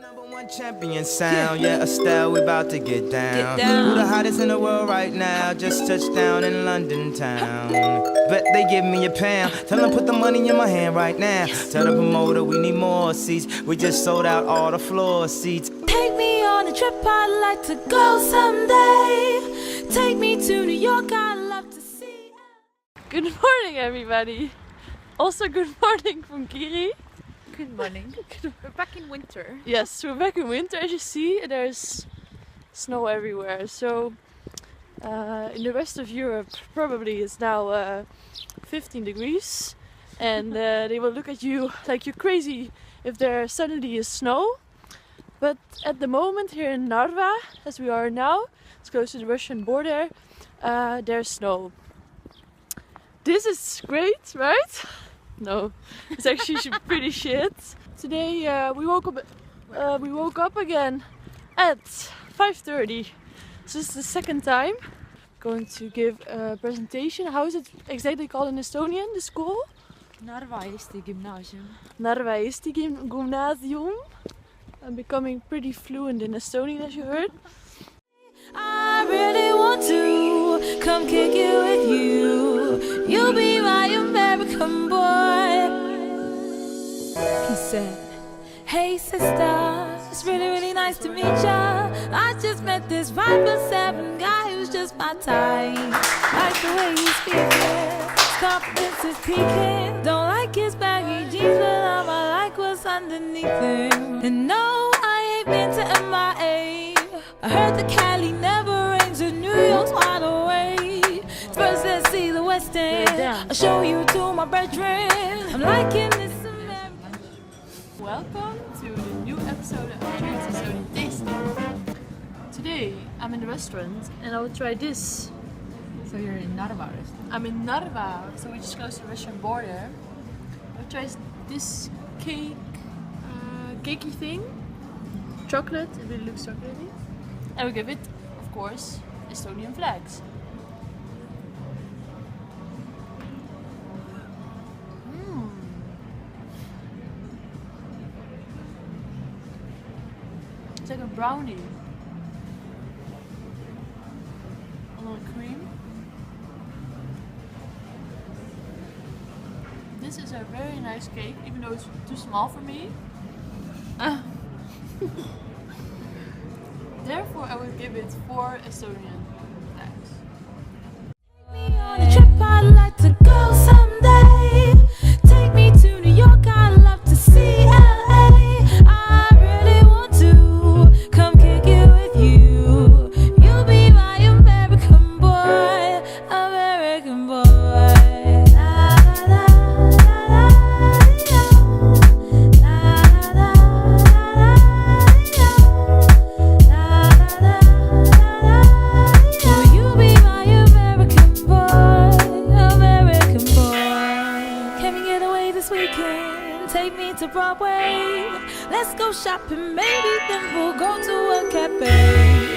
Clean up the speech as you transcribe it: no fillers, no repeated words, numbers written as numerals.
Number one champion sound, yeah, Estelle, we about to get down. Who the hottest in the world right now? Just touched down in London town. Bet they give me a pound. Tell them put the money in my hand right now. Tell the promoter we need more seats. We just sold out all the floor seats. Take me on a trip, I'd like to go someday. Take me to New York, I'd love to see. Good morning, everybody. Also, good morning from Kiri. Good morning. We're back in winter. Yes, we're back in winter. As you see, there's snow everywhere. So, in the rest of Europe, probably it's now 15 degrees. And they will look at you like you're crazy if there suddenly is snow. But at the moment here in Narva, as we are now, it's close to the Russian border, there's snow. This is great, right? No, it's actually pretty shit. Today we woke up again at 5:30. So this is the second time. Going to give a presentation. How is it exactly called in Estonian? The school? Narva Eesti Gymnasium. Narva Eesti Gymnasium. I'm becoming pretty fluent in Estonian, as you heard. I really want to come kick it with you. You'll be my American boy. He said, hey sister, it's really nice to meet ya. I just met this 5'7" guy who's just my type. Like the way he's speaking, his confidence is peaking. Don't like his baggy jeans, but I like what's underneath him. And no, I ain't been to MIA. I heard the Cali never rains and New York's wide awake. First let's see the West End, I'll show you to my bedroom. I'm liking this American. Welcome to the new episode of Estonian Tasting. Today I'm in the restaurant and I will try this. So you're in Narva restaurant? I'm in Narva, so which is close to the Russian border. I'll try this cake, cakey thing. Chocolate, it really looks chocolatey. And we give it, of course, Estonian flags. It's like a brownie. A little cream. This is a very nice cake, even though it's too small for me. Therefore, I would give it 4 Estonian flags. Take me on a trip, I'd like to go someday. Take me to New York, I'd love to see LA. I really want to come kick it with you. You'll be my American boy, American boy. La la la la la Will you be my American boy, American boy? Can we get away this weekend? Take me to Broadway. Let's go shopping, maybe then we'll go to a cafe.